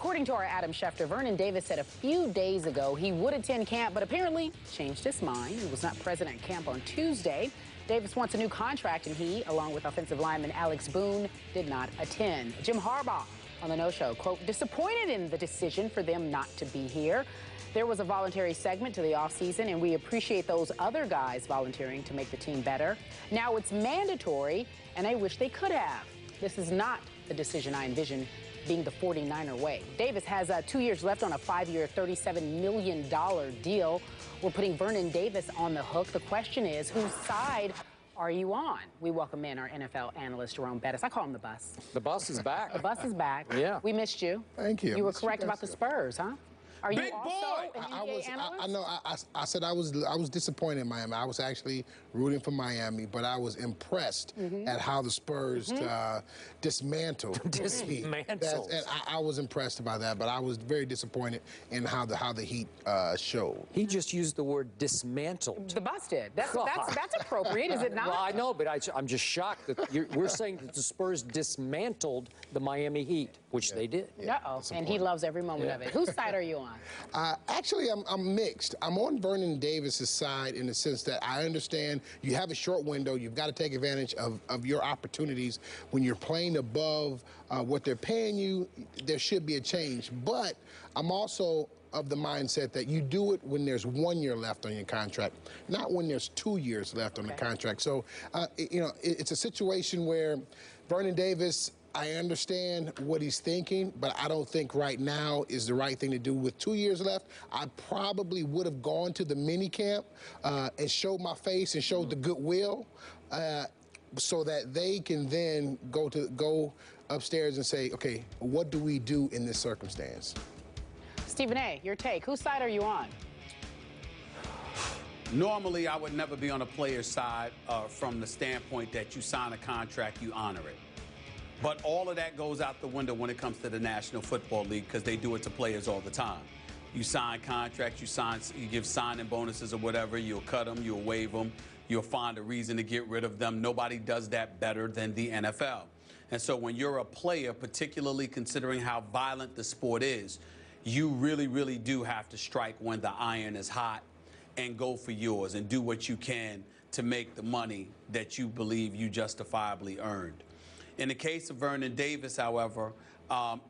according to our Adam Schefter, Vernon Davis said a few days ago he would attend camp, but apparently changed his mind. He was not present at camp on Tuesday. Davis wants a new contract, and he, along with offensive lineman Alex Boone, did not attend. Jim Harbaugh on the No Show, quote, disappointed in the decision for them not to be here. There was a voluntary segment to the offseason, and we appreciate those other guys volunteering to make the team better. Now it's mandatory, and I wish they could have. This is not the decision I envision being the 49er way. Davis has 2 years left on a 5-year, $37 million deal. We're putting Vernon Davis on the hook. The question is, whose side are you on? We welcome in our NFL analyst, Jerome Bettis. I call him the bus. The bus is back. The bus is back. Yeah. We missed you. Thank you. You were correct about the Spurs, huh? Are you also an NBA analyst? I know. I said I was disappointed in Miami. I was actually rooting for Miami, but I was impressed at how the Spurs dismantled. Dismantled. And I was impressed by that, but I was very disappointed in how the Heat showed. He just used the word dismantled. The bus did. That's appropriate, is it not? Well, I know, but I'm just shocked that we're saying that the Spurs dismantled the Miami Heat, which they did. Uh-oh, and he loves every moment of it. Whose side are you on? Actually, I'm mixed. I'm on Vernon Davis's side in the sense that I understand you have a short window. You've got to take advantage of your opportunities. When you're playing above what they're paying you, there should be a change. But I'm also of the mindset that you do it when there's 1 year left on your contract, not when there's 2 years left on the contract. So, it's a situation where Vernon Davis, I understand what he's thinking, but I don't think right now is the right thing to do. With 2 years left, I probably would have gone to the mini camp and showed my face and showed the goodwill so that they can then go upstairs and say, okay, what do we do in this circumstance? Stephen A., your take. Whose side are you on? Normally, I would never be on a player's side from the standpoint that you sign a contract, you honor it. But all of that goes out the window when it comes to the National Football League because they do it to players all the time. You sign contracts, you give signing bonuses or whatever, you'll cut them, you'll waive them, you'll find a reason to get rid of them. Nobody does that better than the NFL. And so when you're a player, particularly considering how violent the sport is, you really, really do have to strike when the iron is hot and go for yours and do what you can to make the money that you believe you justifiably earned. In the case of Vernon Davis, however,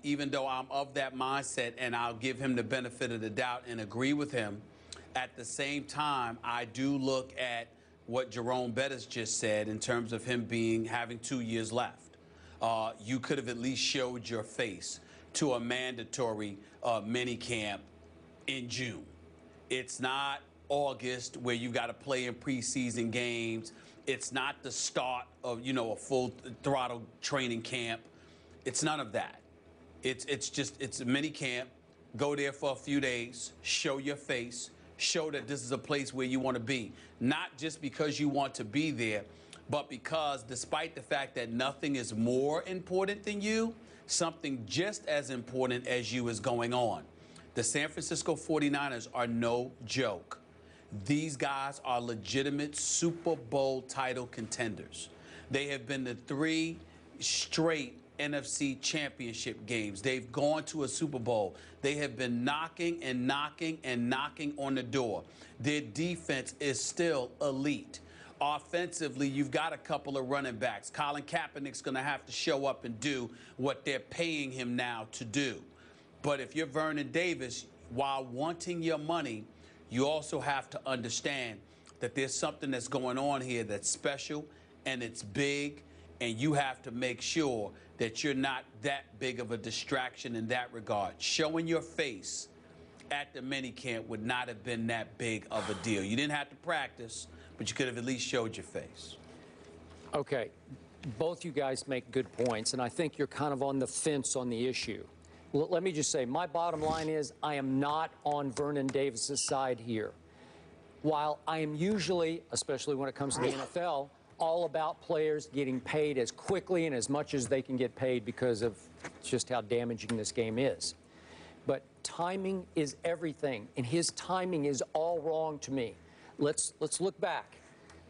even though I'm of that mindset and I'll give him the benefit of the doubt and agree with him, at the same time, I do look at what Jerome Bettis just said in terms of him having 2 years left. You could have at least showed your face to a mandatory mini camp in June. It's not August where you got to play in preseason games. It's not the start of, a full throttle training camp. It's none of that. It's a mini camp. Go there for a few days, show your face, show that this is a place where you want to be. Not just because you want to be there, but because despite the fact that nothing is more important than you, something just as important as you is going on. The San Francisco 49ers are no joke. These guys are legitimate Super Bowl title contenders. They have been to 3 straight NFC championship games. They've gone to a Super Bowl. They have been knocking and knocking and knocking on the door. Their defense is still elite. Offensively, you've got a couple of running backs. Colin Kaepernick's going to have to show up and do what they're paying him now to do. But if you're Vernon Davis, while wanting your money, you also have to understand that there's something that's going on here that's special and it's big, and you have to make sure that you're not that big of a distraction in that regard. Showing your face at the minicamp would not have been that big of a deal. You didn't have to practice, but you could have at least showed your face. Okay, both you guys make good points, and I think you're kind of on the fence on the issue. Let me just say, my bottom line is I am not on Vernon Davis's side here. While I am usually, especially when it comes to the NFL, all about players getting paid as quickly and as much as they can get paid because of just how damaging this game is. But timing is everything, and his timing is all wrong to me. Let's look back.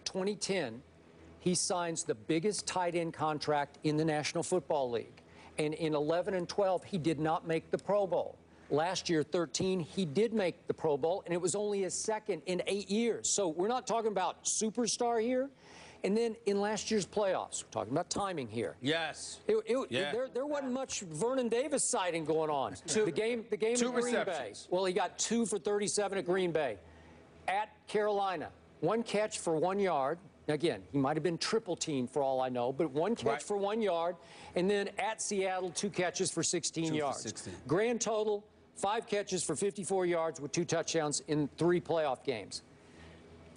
2010, he signs the biggest tight end contract in the National Football League. And in 11 and 12, he did not make the Pro Bowl. Last year, 13, he did make the Pro Bowl, and it was only his second in 8 years. So we're not talking about superstar here. And then in last year's playoffs, we're talking about timing here. Yes. There wasn't much Vernon Davis sighting going on. The game in Green Bay. Well, he got 2 for 37 at Green Bay. At Carolina, 1 catch for 1 yard. Again, he might have been triple teamed for all I know, but 1 catch for 1 yard. And then at Seattle, 2 catches for 16 yards. 16. Grand total, 5 catches for 54 yards with 2 touchdowns in 3 playoff games.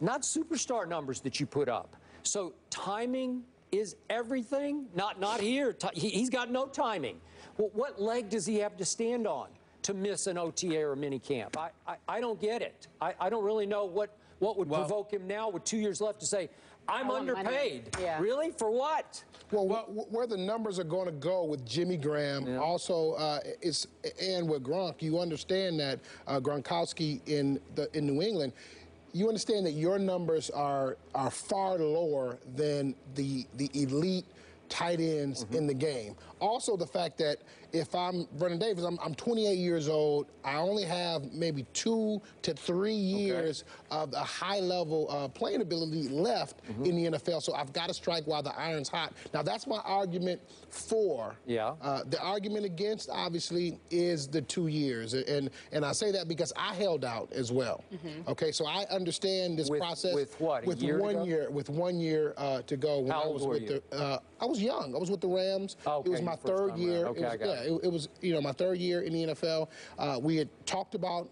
Not superstar numbers that you put up. So timing is everything. Not here. He's got no timing. Well, what leg does he have to stand on to miss an OTA or a mini camp? I don't get it. I don't really know what would provoke him now with 2 years left to say, I'm underpaid. Yeah. Really? For what? Well, where the numbers are going to go with Jimmy Graham, also and with Gronk, you understand that Gronkowski in New England, you understand that your numbers are far lower than the elite tight ends in the game. Also, the fact that if I'm Vernon Davis, I'm 28 years old. I only have maybe 2 to 3 years of a high-level playing ability left in the NFL. So I've got to strike while the iron's hot. Now, that's my argument for. The argument against, obviously, is the 2 years. And I say that because I held out as well. Okay, so I understand this process. With what, with a year one to go? year, with 1 year to go. When How I old was were with you? I was young. I was with the Rams. Okay, it was my your first 3rd time year. around. Okay, I got it. It was my 3rd year in the NFL. We had talked about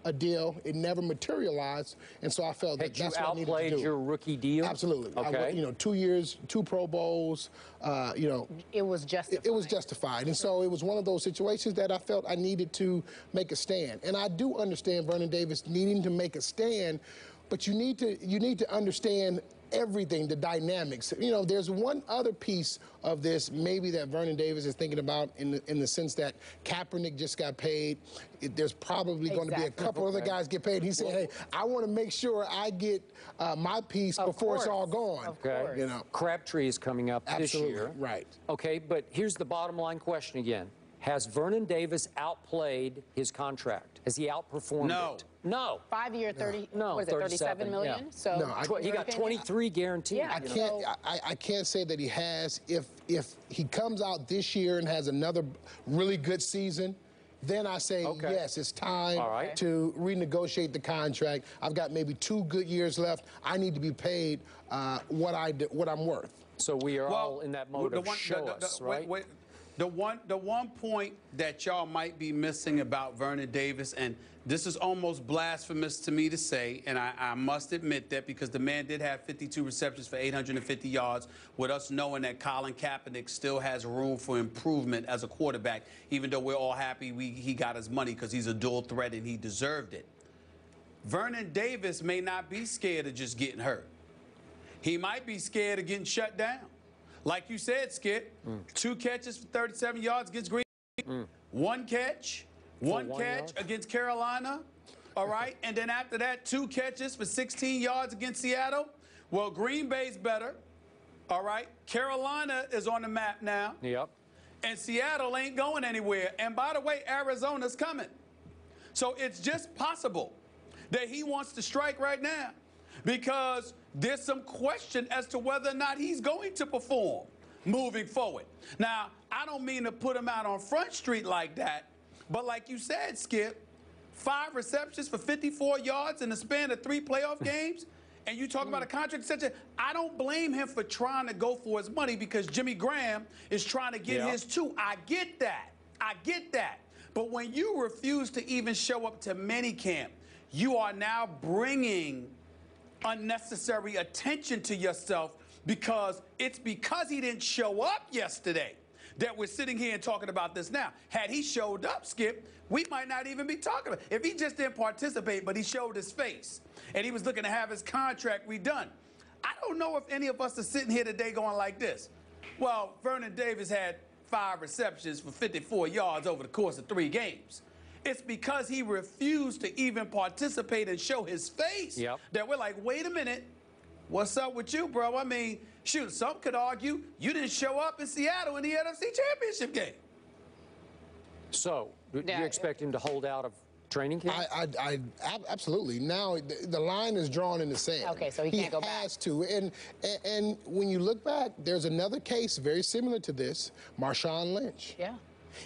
a deal. It never materialized, and so I felt that that's what I needed to do. Had you outplayed your rookie deal? Absolutely. Okay. 2 years, 2 Pro Bowls. It was justified. It was justified, and so it was one of those situations that I felt I needed to make a stand. And I do understand Vernon Davis needing to make a stand, but you need to understand everything, the dynamics. There's one other piece of this maybe that Vernon Davis is thinking about in the sense that Kaepernick just got paid. There's probably going to be a couple other guys get paid. He said, hey, I want to make sure I get my piece before it's all gone. Of course. Crabtree is coming up this year. Right. Okay, but here's the bottom line question again. Has Vernon Davis outplayed his contract? Has he outperformed it? No. 5-year, 30. No, What is it, 37 million? Yeah. So No, he got 23 guaranteed. Yeah. I can't say that he has. If he comes out this year and has another really good season, then I say, yes, it's time to renegotiate the contract. I've got maybe 2 good years left. I need to be paid what I'm worth. So we are all in that mode of show us, right? The one point that y'all might be missing about Vernon Davis, and this is almost blasphemous to me to say, and I must admit that because the man did have 52 receptions for 850 yards, with us knowing that Colin Kaepernick still has room for improvement as a quarterback, even though we're all happy he got his money because he's a dual threat and he deserved it. Vernon Davis may not be scared of just getting hurt. He might be scared of getting shut down. Like you said, Skip, 2 catches for 37 yards against Green Bay, 1 catch against Carolina, all right? And then after that, 2 catches for 16 yards against Seattle. Well, Green Bay's better, all right? Carolina is on the map now. Yep. And Seattle ain't going anywhere. And by the way, Arizona's coming. So it's just possible that he wants to strike right now, because there's some question as to whether or not he's going to perform moving forward. Now, I don't mean to put him out on Front Street like that, but like you said, Skip, 5 receptions for 54 yards in the span of 3 playoff games, and you talk about a contract extension. I don't blame him for trying to go for his money because Jimmy Graham is trying to get his too. I get that. But when you refuse to even show up to minicamp, you are now bringing unnecessary attention to yourself, because it's because he didn't show up yesterday that we're sitting here and talking about this now. Had he showed up, Skip, we might not even be talking about it. If he just didn't participate, but he showed his face and he was looking to have his contract redone, I don't know if any of us are sitting here today going like this. Well, Vernon Davis had 5 receptions for 54 yards over the course of 3 games. It's because he refused to even participate and show his face that we're like, wait a minute, What's up with you, bro? I mean, shoot, some could argue you didn't show up in Seattle in the NFC Championship game. So, do you expect him to hold out of training camp? Absolutely. Now the line is drawn in the sand. Okay, so he can't go back. He has to. And when you look back, there's another case very similar to this, Marshawn Lynch. Yeah.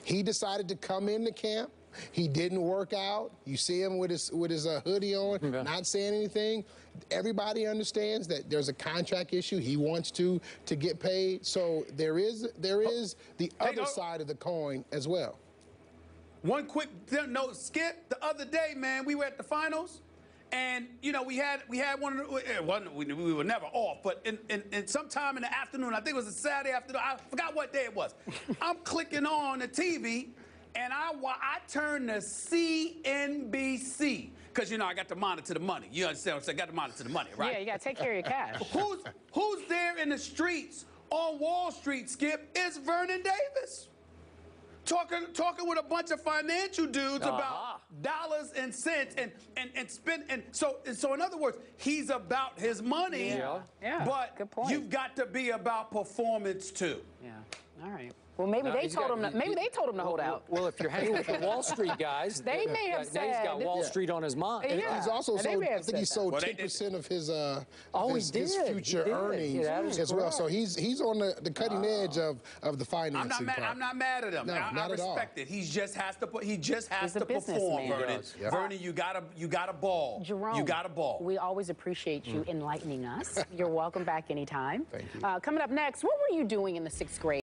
He decided to come into camp. He didn't work out. You see him with his hoodie on, not saying anything. Everybody understands that there's a contract issue. He wants to get paid. So there is the other side of the coin as well. One quick note, Skip. The other day, man, we were at the finals, and you know we had one of the, we were never off, but in sometime in the afternoon, I think it was a Saturday afternoon. I forgot what day it was. I'm clicking on the TV, and I turned to CNBC because you know I got to monitor the money. You understand what I'm saying? I got to monitor the money, right? Yeah, you got to take care of your cash. Who's there in the streets on Wall Street, Skip? It's Vernon Davis. Talking with a bunch of financial dudes about dollars and cents and spend and so in other words, he's about his money. Yeah. But good point. You've got to be about performance too. Yeah. All right. Well, maybe they told him. Maybe they told him to hold out. Well, if you're hanging with the Wall Street guys, they may have said he's got Wall Street on his mind. And he's also sold. I think he sold that. 10% of his his he future did. earnings as well. So he's on the cutting edge of the financing part. I'm not mad at him. No, I not at all. respect it. He just has to perform, businessman. Vernon. Yep. Vernon, you got a ball. Jerome, you got a ball. We always appreciate you enlightening us. You're welcome back anytime. Thank you. Coming up next, what were you doing in the 6th grade?